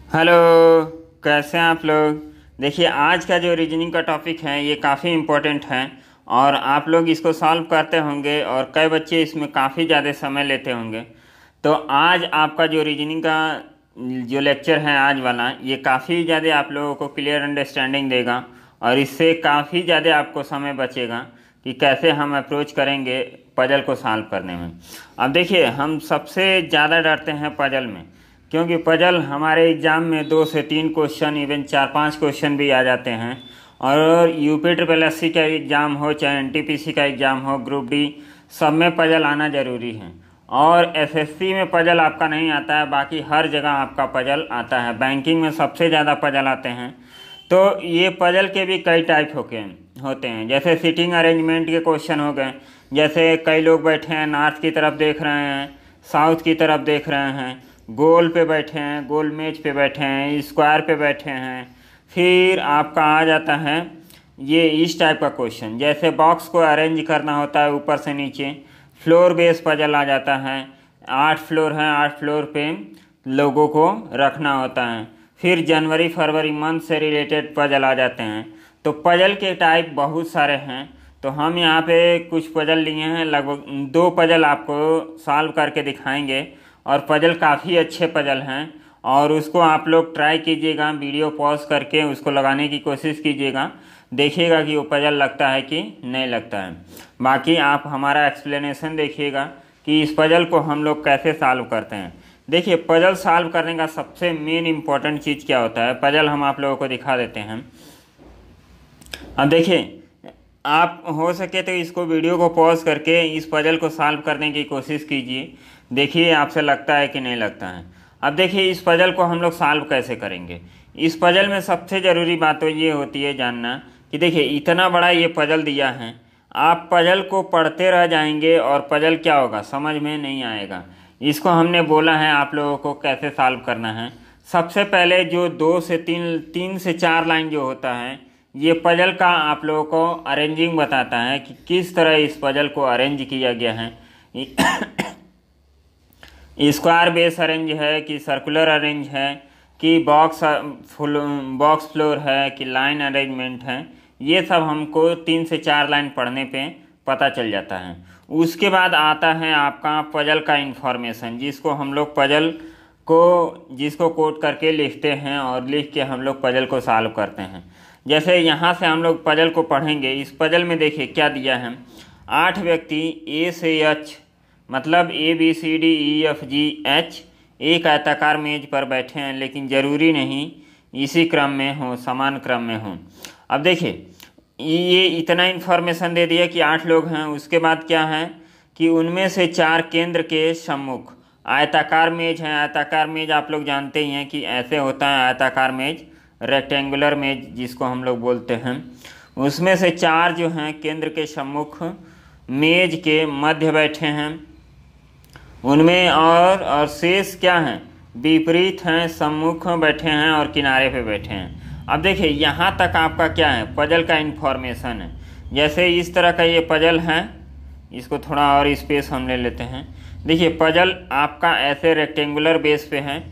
Hello. कैसे हैं आप लोग। देखिए, आज का जो रीजनिंग का टॉपिक है ये काफ़ी इम्पोर्टेंट है और आप लोग इसको सॉल्व करते होंगे और कई बच्चे इसमें काफ़ी ज़्यादा समय लेते होंगे। तो आज आपका जो रीजनिंग का जो लेक्चर है आज वाला, ये काफ़ी ज़्यादा आप लोगों को क्लियर अंडरस्टैंडिंग देगा और इससे काफ़ी ज़्यादा आपको समय बचेगा कि कैसे हम अप्रोच करेंगे पजल को सॉल्व करने में। अब देखिए, हम सबसे ज़्यादा डरते हैं पजल में, क्योंकि पजल हमारे एग्ज़ाम में 2 से 3 क्वेश्चन, इवन 4-5 क्वेश्चन भी आ जाते हैं। और यूपी ट्रिपल एससी का एग्ज़ाम हो चाहे एनटीपीसी का एग्ज़ाम हो, ग्रुप डी, सब में पजल आना ज़रूरी है। और एसएससी में पजल आपका नहीं आता है, बाकी हर जगह आपका पजल आता है। बैंकिंग में सबसे ज़्यादा पजल आते हैं। तो ये पजल के भी कई टाइप होते हैं। जैसे सिटिंग अरेंजमेंट के क्वेश्चन हो गए, जैसे कई लोग बैठे हैं नॉर्थ की तरफ देख रहे हैं, साउथ की तरफ देख रहे हैं, गोल पे बैठे हैं, गोल मेज पे बैठे हैं, स्क्वायर पे बैठे हैं। फिर आपका आ जाता है ये इस टाइप का क्वेश्चन, जैसे बॉक्स को अरेंज करना होता है ऊपर से नीचे। फ्लोर बेस पजल आ जाता है, 8 फ्लोर हैं, 8 फ्लोर पे लोगों को रखना होता है। फिर जनवरी फरवरी मंथ से रिलेटेड पजल आ जाते हैं। तो पजल के टाइप बहुत सारे हैं। तो हम यहाँ पे कुछ पजल लिए हैं, लगभग 2 पजल आपको सॉल्व करके दिखाएंगे और पजल काफ़ी अच्छे पजल हैं। और उसको आप लोग ट्राई कीजिएगा, वीडियो पॉज करके उसको लगाने की कोशिश कीजिएगा, देखिएगा कि वो पजल लगता है कि नहीं लगता है। बाकी आप हमारा एक्सप्लेनेशन देखिएगा कि इस पजल को हम लोग कैसे सॉल्व करते हैं। देखिए, पजल सॉल्व करने का सबसे मेन इम्पॉर्टेंट चीज़ क्या होता है, पजल हम आप लोगों को दिखा देते हैं। अब देखिए, आप हो सके तो इसको वीडियो को पॉज करके इस पजल को सॉल्व करने की कोशिश कीजिए, देखिए आपसे लगता है कि नहीं लगता है। अब देखिए, इस पजल को हम लोग सॉल्व कैसे करेंगे। इस पजल में सबसे ज़रूरी बात तो ये होती है जानना कि देखिए, इतना बड़ा ये पजल दिया है, आप पजल को पढ़ते रह जाएंगे और पजल क्या होगा समझ में नहीं आएगा। इसको हमने बोला है आप लोगों को कैसे सॉल्व करना है। सबसे पहले जो 2 से 3 3 से 4 लाइन जो होता है, ये पजल का आप लोगों को अरेंजिंग बताता है कि किस तरह इस पजल को अरेंज किया गया है। स्क्वायर बेस अरेंज है कि सर्कुलर अरेंज है कि बॉक्स फ्लोर है कि लाइन अरेंजमेंट है, ये सब हमको 3 से 4 लाइन पढ़ने पे पता चल जाता है। उसके बाद आता है आपका पजल का इन्फॉर्मेशन, जिसको हम लोग जिसको कोट करके लिखते हैं और लिख के हम लोग पजल को सॉल्व करते हैं। जैसे यहाँ से हम लोग पजल को पढ़ेंगे। इस पजल में देखिए क्या दिया है, 8 व्यक्ति ए से एच, मतलब ABCDEFGH एक आयताकार मेज पर बैठे हैं, लेकिन ज़रूरी नहीं इसी क्रम में हो, समान क्रम में हो। अब देखिए, ये इतना इन्फॉर्मेशन दे दिया कि 8 लोग हैं। उसके बाद क्या है कि उनमें से 4 केंद्र के सम्मुख आयताकार मेज हैं। आयताकार मेज आप लोग जानते ही हैं कि ऐसे होता है आयताकार मेज, रेक्टेंगुलर मेज जिसको हम लोग बोलते हैं। उसमें से 4 जो हैं केंद्र के सम्मुख मेज के मध्य बैठे हैं उनमें, और शेष क्या हैं, विपरीत हैं, सम्मुख बैठे हैं और किनारे पे बैठे हैं। अब देखिए, यहाँ तक आपका क्या है, पजल का इन्फॉर्मेशन है। जैसे इस तरह का ये पजल है, इसको थोड़ा और स्पेस हम ले लेते हैं। देखिए, पजल आपका ऐसे रेक्टेंगुलर बेस पे है।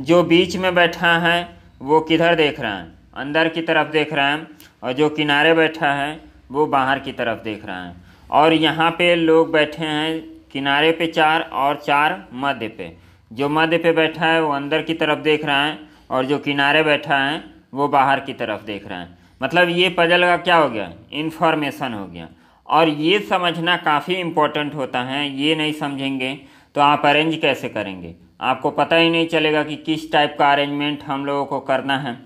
जो बीच में बैठा है वो किधर देख रहा है, अंदर की तरफ देख रहा है, और जो किनारे बैठा है वो बाहर की तरफ देख रहा है। और यहाँ पे लोग बैठे हैं किनारे पे 4 और 4 मध्य पे। जो मध्य पे बैठा है वो अंदर की तरफ देख रहा है और जो किनारे बैठा है वो बाहर की तरफ देख रहा है। मतलब ये पजल का क्या हो गया, इन्फॉर्मेशन हो गया। और ये समझना काफ़ी इम्पोर्टेंट होता है। ये नहीं समझेंगे तो आप अरेंज कैसे करेंगे, आपको पता ही नहीं चलेगा कि किस टाइप का अरेंजमेंट हम लोगों को करना है।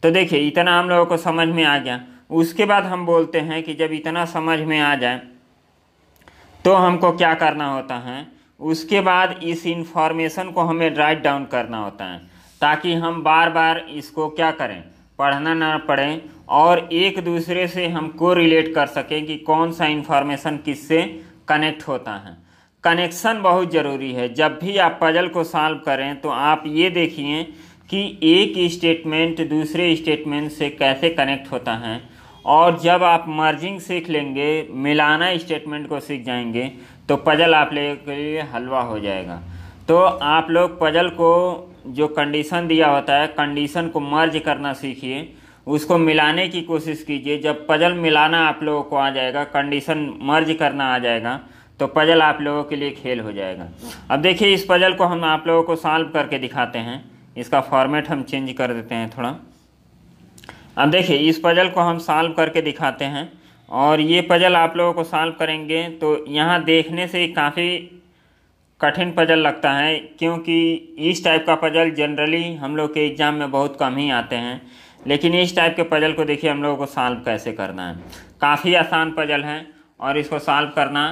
तो देखिए, इतना हम लोगों को समझ में आ गया। उसके बाद हम बोलते हैं कि जब इतना समझ में आ जाए तो हमको क्या करना होता है। उसके बाद इस इंफॉर्मेशन को हमें राइट डाउन करना होता है, ताकि हम बार बार इसको क्या करें, पढ़ना ना पड़े और एक दूसरे से हमको रिलेट कर सकें कि कौन सा इंफॉर्मेशन किससे कनेक्ट होता है। कनेक्शन बहुत ज़रूरी है। जब भी आप पजल को सॉल्व करें तो आप ये देखिए कि एक स्टेटमेंट दूसरे स्टेटमेंट से कैसे कनेक्ट होता है। और जब आप मर्जिंग सीख लेंगे, मिलाना स्टेटमेंट को सीख जाएंगे, तो पजल आप लोगों के लिए हलवा हो जाएगा। तो आप लोग पजल को जो कंडीशन दिया होता है, कंडीशन को मर्ज करना सीखिए, उसको मिलाने की कोशिश कीजिए। जब पजल मिलाना आप लोगों को आ जाएगा, कंडीशन मर्ज करना आ जाएगा, तो पजल आप लोगों के लिए खेल हो जाएगा। अब देखिए इस पजल को हम आप लोगों को सॉल्व करके दिखाते हैं। इसका फॉर्मेट हम चेंज कर देते हैं थोड़ा। अब देखिए इस पजल को हम सॉल्व करके दिखाते हैं, और ये पजल आप लोगों को सॉल्व करेंगे तो यहाँ देखने से काफ़ी कठिन पजल लगता है, क्योंकि इस टाइप का पजल जनरली हम लोग के एग्ज़ाम में बहुत कम ही आते हैं। लेकिन इस टाइप के पजल को देखिए हम लोगों को सॉल्व कैसे करना है। काफ़ी आसान पजल है, और इसको सॉल्व करना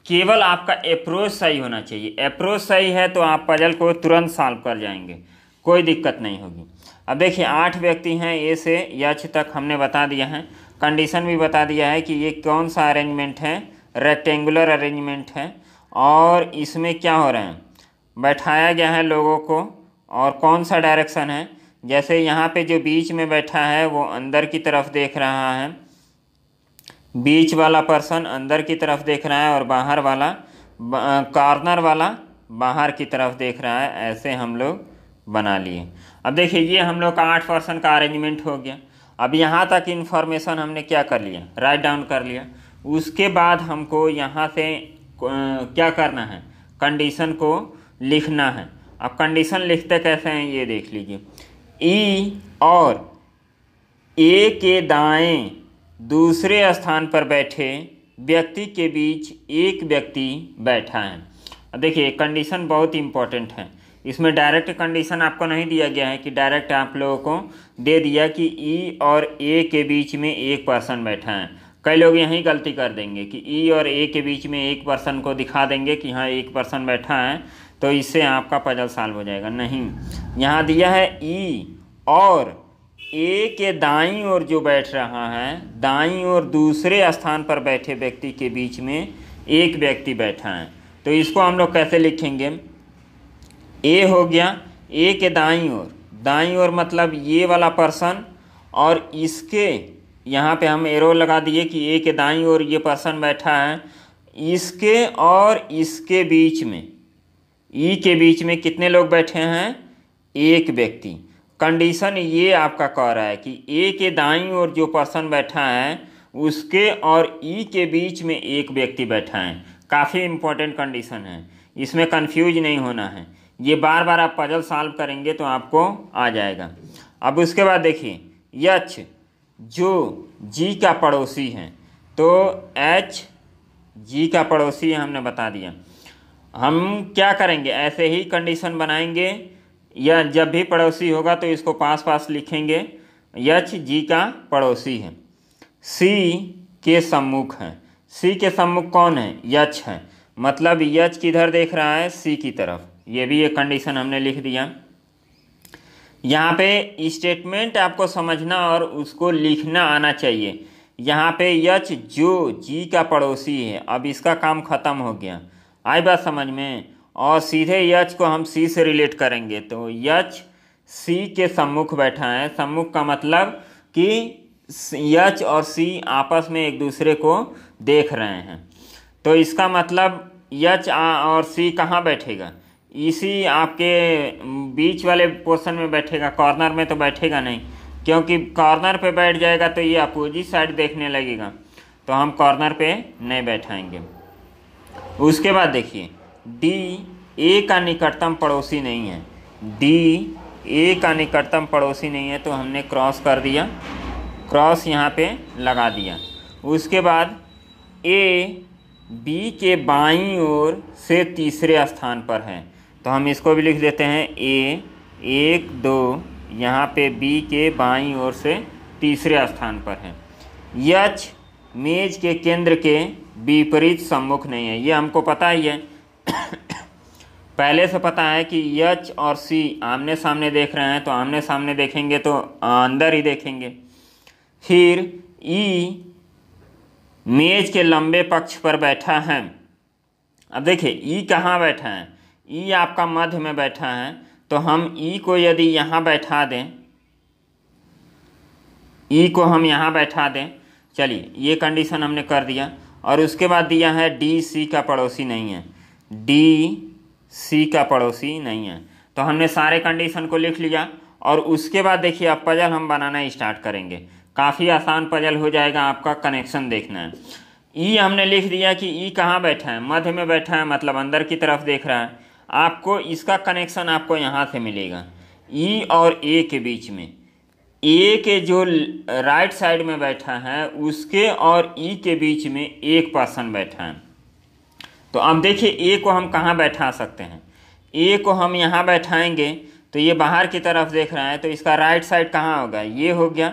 केवल आपका अप्रोच सही होना चाहिए। अप्रोच सही है तो आप पजल को तुरंत सॉल्व कर जाएंगे, कोई दिक्कत नहीं होगी। अब देखिए 8 व्यक्ति हैं, ए से एच तक हमने बता दिया है, कंडीशन भी बता दिया है कि ये कौन सा अरेंजमेंट है, रेक्टेंगुलर अरेंजमेंट है, और इसमें क्या हो रहा है, बैठाया गया है लोगों को, और कौन सा डायरेक्शन है। जैसे यहाँ पे जो बीच में बैठा है वो अंदर की तरफ देख रहा है, बीच वाला पर्सन अंदर की तरफ देख रहा है, और बाहर वाला कॉर्नर वाला बाहर की तरफ देख रहा है। ऐसे हम लोग बना लिए। अब देखिए ये हम लोग का 8 पर्सन का अरेंजमेंट हो गया। अब यहाँ तक इन्फॉर्मेशन हमने क्या कर लिया, राइट डाउन कर लिया। उसके बाद हमको यहाँ से क्या करना है, कंडीशन को लिखना है। अब कंडीशन लिखते कैसे हैं ये देख लीजिए। ई और ए के दाएं दूसरे स्थान पर बैठे व्यक्ति के बीच एक व्यक्ति बैठा है। अब देखिए कंडीशन बहुत इंपॉर्टेंट है। इसमें डायरेक्ट कंडीशन आपको नहीं दिया गया है कि डायरेक्ट आप लोगों को दे दिया कि ई और ए के बीच में एक पर्सन बैठा है। कई लोग यही गलती कर देंगे कि ई और ए के बीच में एक पर्सन को दिखा देंगे कि हाँ एक पर्सन बैठा है, तो इससे आपका पजल सॉल्व हो जाएगा। नहीं, यहाँ दिया है ई और ए के दाईं ओर जो बैठ रहा है, दाईं ओर दूसरे स्थान पर बैठे व्यक्ति के बीच में एक व्यक्ति बैठा है। तो इसको हम लोग कैसे लिखेंगे, ए हो गया, ए के दाईं ओर मतलब ये वाला पर्सन, और इसके यहाँ पे हम एरो लगा दिए कि ए के दाईं ओर ये पर्सन बैठा है। इसके और इसके बीच में, ई के बीच में कितने लोग बैठे हैं, एक व्यक्ति। कंडीशन ये आपका कह रहा है कि ए के दाईं ओर जो पर्सन बैठा है उसके और ई के बीच में एक व्यक्ति बैठा है। काफ़ी इम्पोर्टेंट कंडीशन है, इसमें कंफ्यूज नहीं होना है। ये बार बार आप पजल सॉल्व करेंगे तो आपको आ जाएगा। अब उसके बाद देखिए एच जो जी का पड़ोसी है, तो एच जी का पड़ोसी हमने बता दिया। हम क्या करेंगे, ऐसे ही कंडीशन बनाएंगे, या जब भी पड़ोसी होगा तो इसको पास पास लिखेंगे। एच जी का पड़ोसी है, सी के सम्मुख है। सी के सम्मुख कौन है, एच है, मतलब एच किधर देख रहा है, सी की तरफ। ये भी एक कंडीशन हमने लिख दिया। यहाँ पे स्टेटमेंट आपको समझना और उसको लिखना आना चाहिए। यहाँ पे एच जो जी का पड़ोसी है, अब इसका काम खत्म हो गया। आई बात समझ में। और सीधे एच को हम सी से रिलेट करेंगे, तो एच सी के सम्मुख बैठा है। सम्मुख का मतलब कि एच और सी आपस में एक दूसरे को देख रहे हैं। तो इसका मतलब एच और सी कहाँ बैठेगा, इसी आपके बीच वाले पोर्शन में बैठेगा, कॉर्नर में तो बैठेगा नहीं, क्योंकि कॉर्नर पे बैठ जाएगा तो ये अपोजिट साइड देखने लगेगा, तो हम कॉर्नर पे नहीं बैठाएंगे। उसके बाद देखिए डी ए का निकटतम पड़ोसी नहीं है, डी ए का निकटतम पड़ोसी नहीं है, तो हमने क्रॉस कर दिया, क्रॉस यहाँ पे लगा दिया। उसके बाद ए बी के बाईं ओर से तीसरे स्थान पर है, तो हम इसको भी लिख देते हैं ए 1 2, यहाँ पे बी के बाईं ओर से तीसरे स्थान पर है। एच मेज के केंद्र के विपरीत सम्मुख नहीं है, ये हमको पता ही है पहले से पता है कि एच और सी आमने सामने देख रहे हैं, तो आमने सामने देखेंगे तो अंदर ही देखेंगे। फिर ई मेज के लंबे पक्ष पर बैठा है। अब देखिए ई कहाँ बैठा है, ई आपका मध्य में बैठा है, तो हम ई को यदि यहाँ बैठा दें, ई को हम यहाँ बैठा दें, चलिए ये कंडीशन हमने कर दिया। और उसके बाद दिया है डी सी का पड़ोसी नहीं है, डी सी का पड़ोसी नहीं है। तो हमने सारे कंडीशन को लिख लिया और उसके बाद देखिए अब पजल हम बनाना स्टार्ट करेंगे। काफ़ी आसान पजल हो जाएगा, आपका कनेक्शन देखना है। ई हमने लिख दिया कि ई कहाँ बैठा है, मध्य में बैठा है, मतलब अंदर की तरफ देख रहा है। आपको इसका कनेक्शन आपको यहाँ से मिलेगा, ई और ए के बीच में। ए के जो राइट साइड में बैठा है उसके और ई के बीच में एक पर्सन बैठा है। तो अब देखिए ए को हम कहाँ बैठा सकते हैं, ए को हम यहाँ बैठाएंगे तो ये बाहर की तरफ देख रहा है, तो इसका राइट साइड कहाँ होगा, ये हो गया।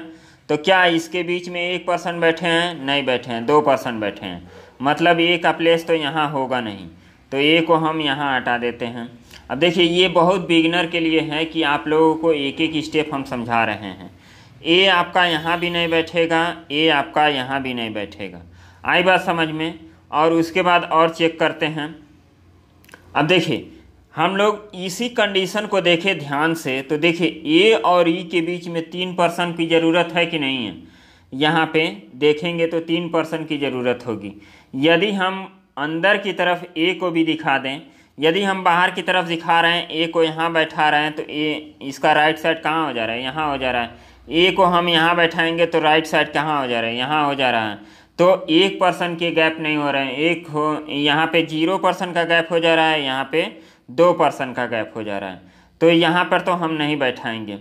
तो क्या इसके बीच में एक पर्सन बैठे हैं, नहीं बैठे हैं, दो पर्सन बैठे हैं, मतलब ए का प्लेस तो यहाँ होगा नहीं, तो ए को हम यहाँ हटा देते हैं। अब देखिए ये बहुत बिगिनर के लिए है कि आप लोगों को एक एक स्टेप हम समझा रहे हैं। ए आपका यहाँ भी नहीं बैठेगा, ए आपका यहाँ भी नहीं बैठेगा। आई बात समझ में। और उसके बाद और चेक करते हैं। अब देखिए हम लोग इसी कंडीशन को देखें ध्यान से, तो देखिए ए और ई के बीच में 3 पर्सन की ज़रूरत है कि नहीं है। यहाँ पे देखेंगे तो 3 पर्सन की ज़रूरत होगी। यदि हम अंदर की तरफ ए को भी दिखा दें, यदि हम बाहर की तरफ दिखा रहे हैं, ए को यहाँ बैठा रहे हैं, तो ए इसका राइट साइड कहाँ हो जा रहा है, यहाँ हो जा रहा है। ए को हम यहाँ बैठाएंगे तो राइट साइड कहाँ हो जा रहा है, यहाँ हो जा रहा है। तो एक पर्सन के गैप नहीं हो रहे हैं, एक हो यहाँ पे 0 पर्सन का गैप हो जा रहा है, यहाँ पे 2 पर्सन का गैप हो जा रहा है। तो यहाँ पर तो हम नहीं बैठाएंगे।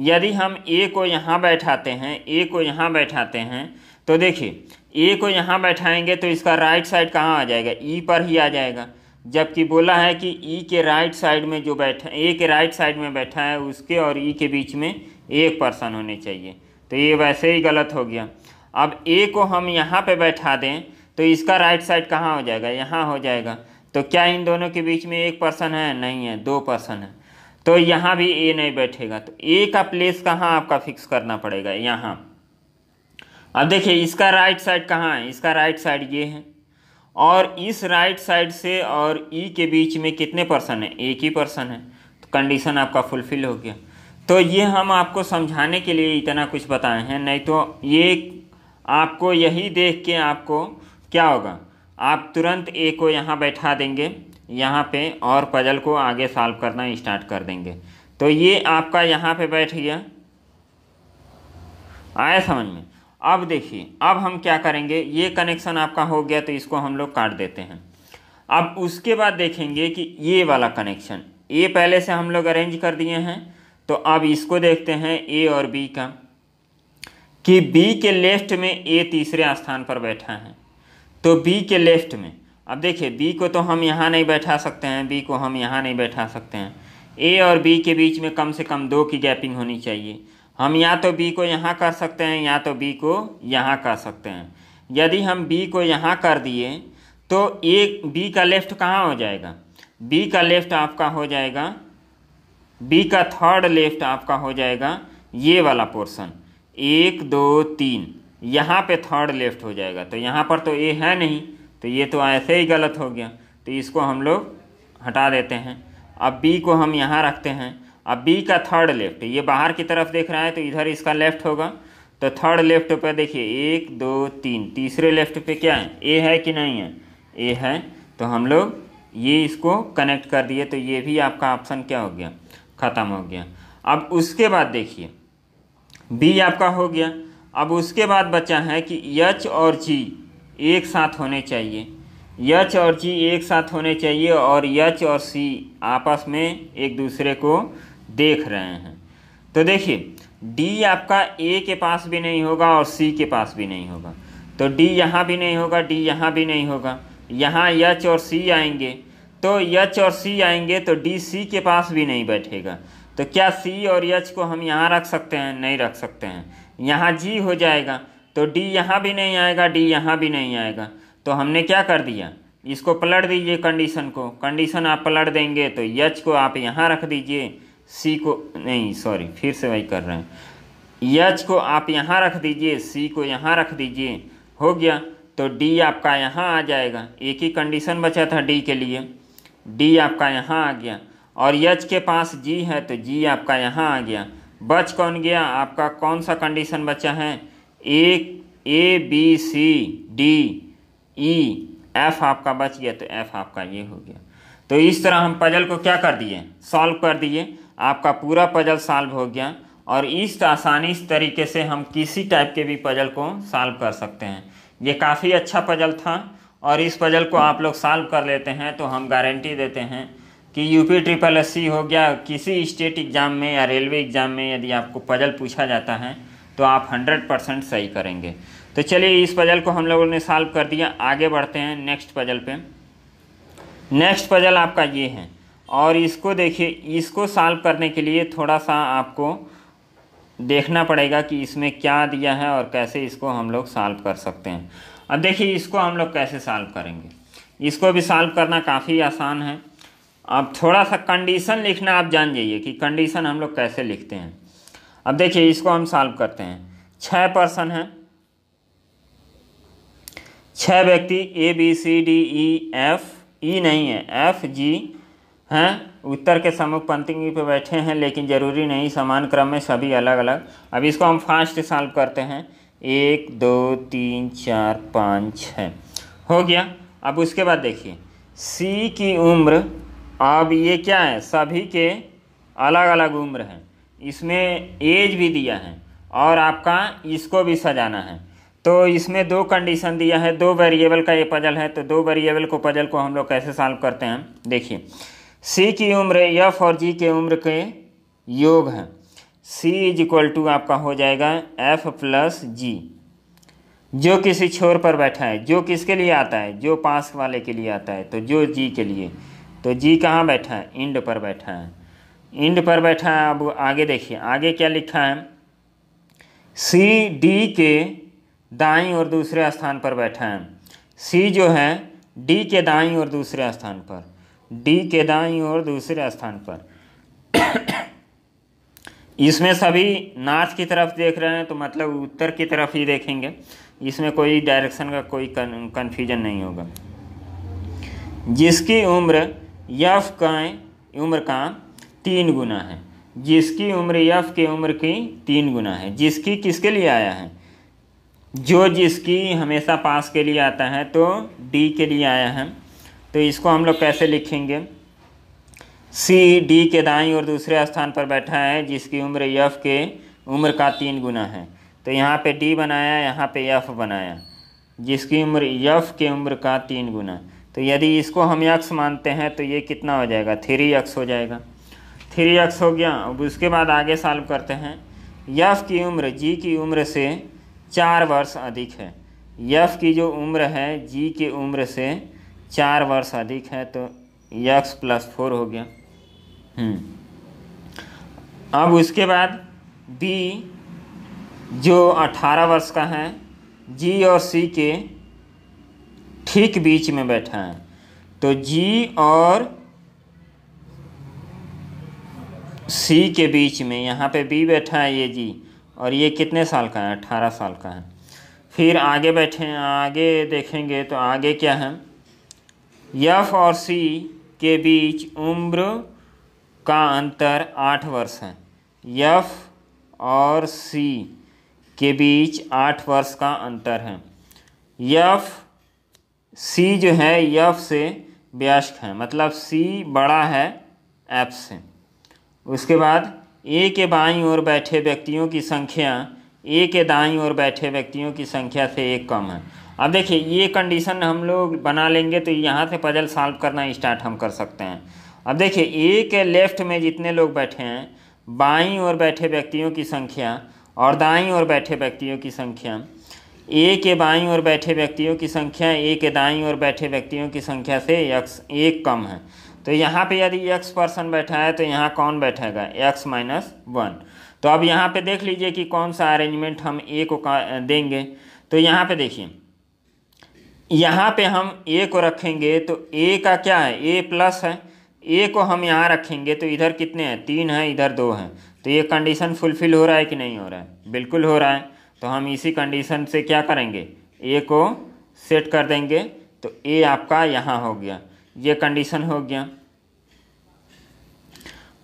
यदि हम ए को यहाँ बैठाते हैं, ए को यहाँ बैठाते हैं, तो देखिए ए को यहाँ बैठाएंगे तो इसका राइट साइड कहाँ आ जाएगा, ई पर ही आ जाएगा। जबकि बोला है कि ई के राइट साइड में जो बैठा, ए के राइट साइड में बैठा है उसके और ई के बीच में एक पर्सन होने चाहिए, तो ये वैसे ही गलत हो गया। अब ए को हम यहाँ पे बैठा दें तो इसका राइट साइड कहाँ हो जाएगा, यहाँ हो जाएगा। तो क्या इन दोनों के बीच में एक पर्सन है, नहीं है, 2 पर्सन है। तो यहाँ भी ए नहीं बैठेगा, तो ए का प्लेस कहाँ आपका फिक्स करना पड़ेगा, यहाँ। अब देखिए इसका राइट साइड कहाँ है, इसका राइट साइड ये है, और इस राइट साइड से और ई के बीच में कितने पर्सन है, एक ही पर्सन है। तो कंडीशन आपका फुलफिल हो गया। तो ये हम आपको समझाने के लिए इतना कुछ बताए हैं, नहीं तो ये आपको यही देख के आपको क्या होगा, आप तुरंत ए को यहाँ बैठा देंगे यहाँ पे और पजल को आगे सॉल्व करना स्टार्ट कर देंगे। तो ये आपका यहाँ पे बैठ गया, आया समझ में। अब देखिए अब हम क्या करेंगे, ये कनेक्शन आपका हो गया तो इसको हम लोग काट देते हैं। अब उसके बाद देखेंगे कि ये वाला कनेक्शन, ए पहले से हम लोग अरेंज कर दिए हैं, तो अब इसको देखते हैं ए और बी का, कि बी के लेफ्ट में ए तीसरे स्थान पर बैठा है, तो बी के लेफ्ट में। अब देखिए बी को तो हम यहाँ नहीं बैठा सकते हैं, बी को हम यहाँ नहीं बैठा सकते हैं। ए और बी के बीच में कम से कम 2 की गैपिंग होनी चाहिए। हम या तो बी को यहाँ कर सकते हैं या तो बी को यहाँ कर सकते हैं। यदि हम बी को यहाँ कर दिए तो एक बी का लेफ्ट कहाँ हो जाएगा, बी का लेफ्ट आपका हो जाएगा, बी का थर्ड लेफ्ट आपका हो जाएगा ये वाला पोर्शन, 1 2 3, यहाँ पे थर्ड लेफ्ट हो जाएगा। तो यहाँ पर तो ए है नहीं, तो ये तो ऐसे ही गलत हो गया, तो इसको हम लोग हटा देते हैं। अब बी को हम यहाँ रखते हैं। अब बी का थर्ड लेफ्ट, ये बाहर की तरफ देख रहा है तो इधर इसका लेफ्ट होगा, तो थर्ड लेफ्ट पे देखिए 1 2 3, तीसरे लेफ्ट पे क्या है, ए है कि नहीं है, ए है। तो हम लोग ये इसको कनेक्ट कर दिए, तो ये भी आपका ऑप्शन क्या हो गया, ख़त्म हो गया। अब उसके बाद देखिए बी आपका हो गया। अब उसके बाद बचा है कि एच और जी एक साथ होने चाहिए, एच और जी एक साथ होने चाहिए, और एच और सी आपस में एक दूसरे को देख रहे हैं। तो देखिए डी आपका ए के पास भी नहीं होगा और सी के पास भी नहीं होगा, तो डी यहाँ भी नहीं होगा, डी यहाँ भी नहीं होगा। यहाँ एच और सी आएंगे, तो एच और सी आएंगे तो डी सी के पास भी नहीं बैठेगा। तो क्या सी और एच को हम यहाँ रख सकते हैं, नहीं रख सकते हैं। यहाँ जी हो जाएगा, तो डी यहाँ भी नहीं आएगा, डी यहाँ भी नहीं आएगा। तो हमने क्या कर दिया, इसको पलट दीजिए कंडीशन को, कंडीशन आप पलट देंगे तो एच को आप यहाँ रख दीजिए, सी को नहीं, सॉरी फिर से वही कर रहे हैं, एच को आप यहाँ रख दीजिए, सी को यहाँ रख दीजिए, हो गया। तो डी आपका यहाँ आ जाएगा, एक ही कंडीशन बचा था डी के लिए, डी आपका यहाँ आ गया, और एच के पास जी है तो जी आपका यहाँ आ गया। बच कौन गया, आपका कौन सा कंडीशन बचा है, A B C D E F आपका बच गया, तो एफ आपका ये हो गया। तो इस तरह हम पजल को क्या कर दिए, सॉल्व कर दिए। आपका पूरा पजल सॉल्व हो गया। और इस आसानी तरीके से हम किसी टाइप के भी पजल को सॉल्व कर सकते हैं। ये काफ़ी अच्छा पजल था और इस पजल को आप लोग सॉल्व कर लेते हैं तो हम गारंटी देते हैं कि UPSSC हो गया, किसी स्टेट एग्ज़ाम में या रेलवे एग्ज़ाम में यदि आपको पजल पूछा जाता है तो आप 100% सही करेंगे। तो चलिए इस पजल को हम लोगों ने सॉल्व कर दिया, आगे बढ़ते हैं नेक्स्ट पजल पे। नेक्स्ट पजल आपका ये है और इसको देखिए, इसको सॉल्व करने के लिए थोड़ा सा आपको देखना पड़ेगा कि इसमें क्या दिया है और कैसे इसको हम लोग सॉल्व कर सकते हैं। अब देखिए इसको हम लोग कैसे सॉल्व करेंगे। इसको भी सॉल्व करना काफ़ी आसान है। अब थोड़ा सा कंडीशन लिखना आप जान जाइए कि कंडीशन हम लोग कैसे लिखते हैं। अब देखिए इसको हम सॉल्व करते हैं। 6 पर्सन हैं, 6 व्यक्ति ABCDEF, ई नहीं है FG हैं, उत्तर के सम्मुख पंक्ति पे बैठे हैं, लेकिन ज़रूरी नहीं, समान क्रम में सभी अलग अलग। अब इसको हम फास्ट सॉल्व करते हैं। 1 2 3 4 5 6 हो गया। अब उसके बाद देखिए C की उम्र, अब ये क्या है, सभी के अलग अलग उम्र हैं, इसमें एज भी दिया है और आपका इसको भी सजाना है। तो इसमें 2 कंडीशन दिया है, 2 वेरिएबल का ये पजल है। तो 2 वेरिएबल को पजल को हम लोग कैसे सॉल्व करते हैं, देखिए C की उम्र F और G के उम्र के योग हैं। C = आपका हो जाएगा F + G, जो किसी छोर पर बैठा है, जो किसके लिए आता है, जो पास वाले के लिए आता है, तो जो G के लिए, तो G कहाँ बैठा है, इंड पर बैठा है, इंड पर बैठा है। अब आगे देखिए, आगे क्या लिखा है, C D के दाईं और दूसरे स्थान पर बैठा है। C जो है D के दाईं और दूसरे स्थान पर, D के दाईं और दूसरे स्थान पर। इसमें सभी नॉर्थ की तरफ देख रहे हैं तो मतलब उत्तर की तरफ ही देखेंगे, इसमें कोई डायरेक्शन का कोई कन्फ्यूजन नहीं होगा। जिसकी उम्र F का उम्र का 3 गुना है, जिसकी उम्र F के उम्र की 3 गुना है। जिसकी किसके लिए आया है, जो जिसकी हमेशा पास के लिए आता है, तो D के लिए आया है। तो इसको हम लोग कैसे लिखेंगे, C D के दाईं और दूसरे स्थान पर बैठा है, जिसकी उम्र F के उम्र का 3 गुना है। तो यहाँ पे D बनाया, यहाँ पे F बनाया, जिसकी उम्र F के उम्र का 3 गुना। तो यदि इसको हम x मानते हैं तो ये कितना हो जाएगा, 3x हो जाएगा। 3x हो गया। अब उसके बाद आगे सॉल्व करते हैं। F की उम्र G की उम्र से 4 वर्ष अधिक है। F की जो उम्र है G की उम्र से 4 वर्ष अधिक है, तो x + 4 हो गया। अब उसके बाद B जो 18 वर्ष का है, G और C के ठीक बीच में बैठा है। तो G और C के बीच में यहाँ पे B बैठा है, ये G, और ये कितने साल का है, 18 साल का है। फिर आगे बैठे हैं, आगे देखेंगे तो आगे क्या है, F और C के बीच उम्र का अंतर 8 वर्ष है। F और C के बीच 8 वर्ष का अंतर है। C जो है F से वयस्क है, मतलब C बड़ा है F से। उसके बाद A के बाईं ओर बैठे व्यक्तियों की संख्या A के दाईं ओर बैठे व्यक्तियों की संख्या से 1 कम है। अब देखिए ये कंडीशन हम लोग बना लेंगे तो यहाँ से पजल सॉल्व करना स्टार्ट हम कर सकते हैं। अब देखिए A के लेफ्ट में जितने लोग बैठे हैं, बाईं ओर बैठे व्यक्तियों की संख्या और दाईं ओर बैठे व्यक्तियों की संख्या, A के बाईं ओर बैठे व्यक्तियों की संख्या A के दाईं ओर बैठे व्यक्तियों की संख्या से x 1 कम है। तो यहाँ पे यदि x पर्सन बैठा है तो यहाँ कौन बैठेगा, x - 1। तो अब यहाँ पे देख लीजिए कि कौन सा अरेंजमेंट हम A को देंगे। तो यहाँ पे देखिए, यहाँ पे हम A को रखेंगे तो A का क्या है, A+ है। A को हम यहाँ रखेंगे तो इधर कितने हैं, 3 है, इधर 2 हैं। तो ये कंडीशन फुलफिल हो रहा है कि नहीं हो रहा है, बिल्कुल हो रहा है। तो हम इसी कंडीशन से क्या करेंगे, A को सेट कर देंगे। तो A आपका यहाँ हो गया, ये कंडीशन हो गया।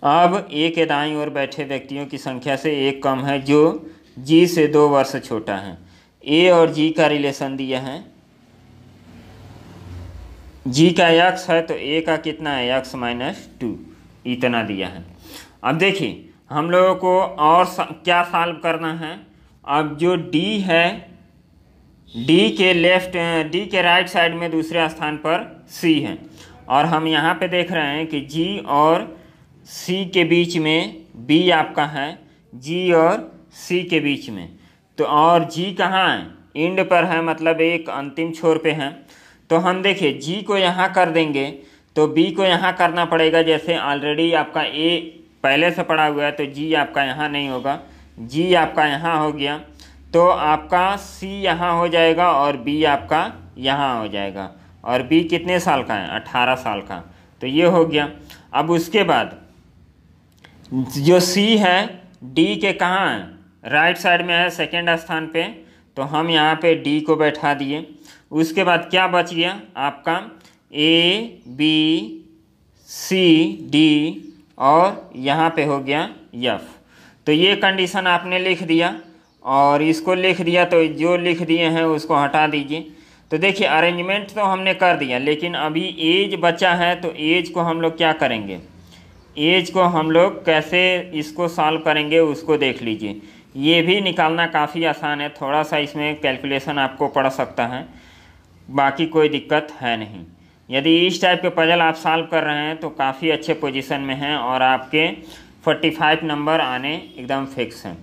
अब A के दाईं ओर बैठे व्यक्तियों की संख्या से 1 कम है, जो G से 2 वर्ष छोटा है। A और G का रिलेशन दिया है, जी का x है तो a का कितना है x-2 इतना दिया है। अब देखिए हम लोगों को और क्या सॉल्व करना है। अब जो d है, d के राइट साइड में दूसरे स्थान पर c है और हम यहाँ पे देख रहे हैं कि g और c के बीच में b आपका है, g और c के बीच में। तो और g कहाँ है, एंड पर है, मतलब एक अंतिम छोर पे है। तो हम देखिए g को यहाँ कर देंगे तो b को यहाँ करना पड़ेगा। जैसे ऑलरेडी आपका a पहले से पड़ा हुआ है तो g आपका यहाँ नहीं होगा, g आपका यहाँ हो गया, तो आपका c यहाँ हो जाएगा और b आपका यहाँ हो जाएगा। और b कितने साल का है, 18 साल का, तो ये हो गया। अब उसके बाद जो c है d के कहाँ है, राइट साइड में है, सेकेंड स्थान पे, तो हम यहाँ पे d को बैठा दिए। उसके बाद क्या बच गया आपका a b c d और यहाँ पे हो गया f। तो ये कंडीशन आपने लिख दिया और इसको लिख दिया, तो जो लिख दिए हैं उसको हटा दीजिए। तो देखिए अरेंजमेंट तो हमने कर दिया, लेकिन अभी एज बचा है, तो एज को हम लोग क्या करेंगे, एज को हम लोग कैसे इसको सॉल्व करेंगे उसको देख लीजिए। ये भी निकालना काफ़ी आसान है, थोड़ा सा इसमें कैलकुलेशन आपको पड़ सकता है, बाकी कोई दिक्कत है नहीं। यदि इस टाइप के पजल आप सॉल्व कर रहे हैं तो काफ़ी अच्छे पोजीशन में हैं और आपके 45 नंबर आने एकदम फिक्स हैं।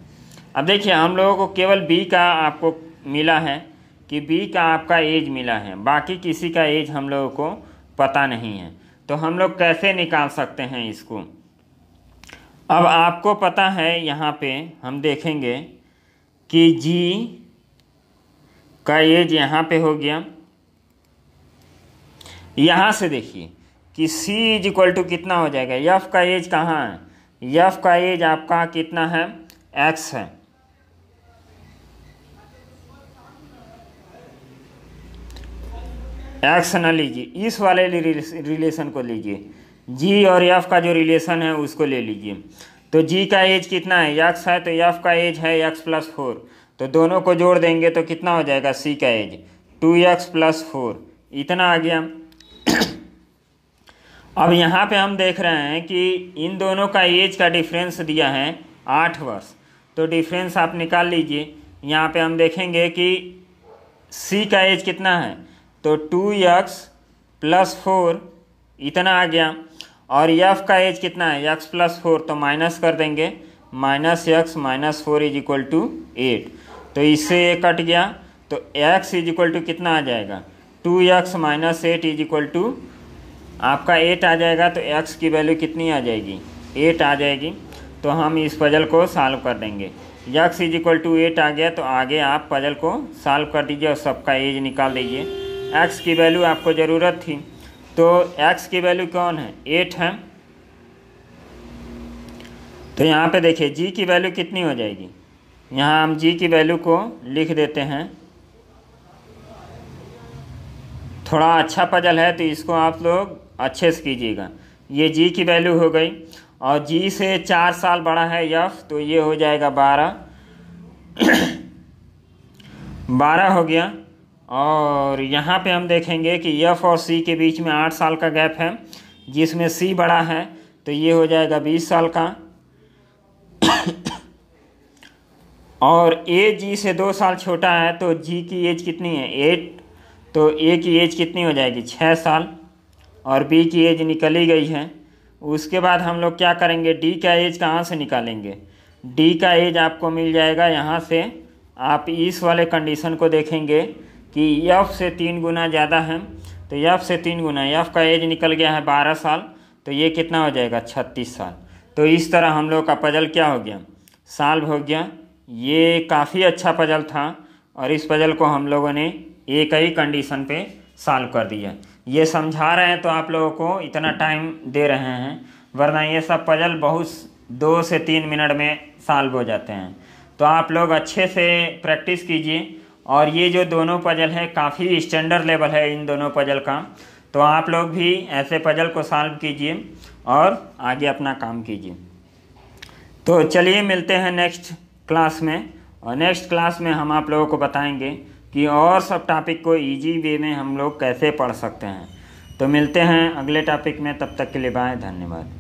अब देखिए हम लोगों को केवल बी का आपको मिला है कि बी का आपका एज मिला है, बाकी किसी का एज हम लोगों को पता नहीं है। तो हम लोग कैसे निकाल सकते हैं इसको। अब आपको पता है यहाँ पे हम देखेंगे कि जी का एज यहाँ पे हो गया। यहाँ से देखिए कि c इज इक्वल टू कितना हो जाएगा, यफ का एज कहाँ है, यफ का एज आपका कितना है, x है। x ना लीजिए, इस वाले रिलेशन को लीजिए, g और f का जो रिलेशन है उसको ले लीजिए। तो g का एज कितना है, x है, तो f का एज है x+4, तो दोनों को जोड़ देंगे तो कितना हो जाएगा, c का एज 2x+4 इतना आ गया। अब यहाँ पे हम देख रहे हैं कि इन दोनों का एज का डिफरेंस दिया है 8 वर्ष, तो डिफरेंस आप निकाल लीजिए। यहाँ पे हम देखेंगे कि c का एज कितना है, तो 2x+4 इतना आ गया, और f का एज कितना है, x+4, तो माइनस कर देंगे, -x-4 इज इक्वल टू 8, तो इससे ये कट गया, तो x इज इक्वल टू कितना आ जाएगा, 2x-8 इज इक्वल टू आपका 8 आ जाएगा। तो x की वैल्यू कितनी आ जाएगी, 8 आ जाएगी। तो हम इस पजल को सॉल्व कर देंगे, x इज इक्वल टू 8 आ गया, तो आगे आप पजल को सॉल्व कर दीजिए और सबका एज निकाल दीजिए। x की वैल्यू आपको ज़रूरत थी, तो x की वैल्यू कौन है, 8 है। तो यहाँ पे देखिए g की वैल्यू कितनी हो जाएगी, यहाँ हम g की वैल्यू को लिख देते हैं। थोड़ा अच्छा पजल है तो इसको आप लोग अच्छे से कीजिएगा। ये g की वैल्यू हो गई और g से 4 साल बड़ा है f, तो ये हो जाएगा 12 हो गया। और यहाँ पे हम देखेंगे कि f और c के बीच में 8 साल का गैप है, जिसमें c बड़ा है, तो ये हो जाएगा 20 साल का। और a g से 2 साल छोटा है, तो g की एज कितनी है, 8, तो a की एज कितनी हो जाएगी, 6 साल, और b की एज निकल ही गई है। उसके बाद हम लोग क्या करेंगे, d का एज कहाँ से निकालेंगे, d का एज आपको मिल जाएगा यहाँ से। आप इस वाले कंडीशन को देखेंगे कि f से 3 गुना ज़्यादा है, तो f से 3 गुना, f का एज निकल गया है 12 साल, तो ये कितना हो जाएगा, 36 साल। तो इस तरह हम लोग का पजल क्या हो गया, सॉल्व हो गया। ये काफ़ी अच्छा पजल था और इस पजल को हम लोगों ने एक ही कंडीशन पे सॉल्व कर दिया। ये समझा रहे हैं तो आप लोगों को इतना टाइम दे रहे हैं, वरना ये सब पजल बहुत 2 से 3 मिनट में सॉल्व हो जाते हैं। तो आप लोग अच्छे से प्रैक्टिस कीजिए। और ये जो दोनों पजल है काफ़ी स्टैंडर्ड लेवल है इन दोनों पजल का, तो आप लोग भी ऐसे पजल को सॉल्व कीजिए और आगे अपना काम कीजिए। तो चलिए मिलते हैं नेक्स्ट क्लास में, और नेक्स्ट क्लास में हम आप लोगों को बताएंगे कि और सब टॉपिक को इजी वे में हम लोग कैसे पढ़ सकते हैं। तो मिलते हैं अगले टॉपिक में, तब तक के लिए बाय, धन्यवाद।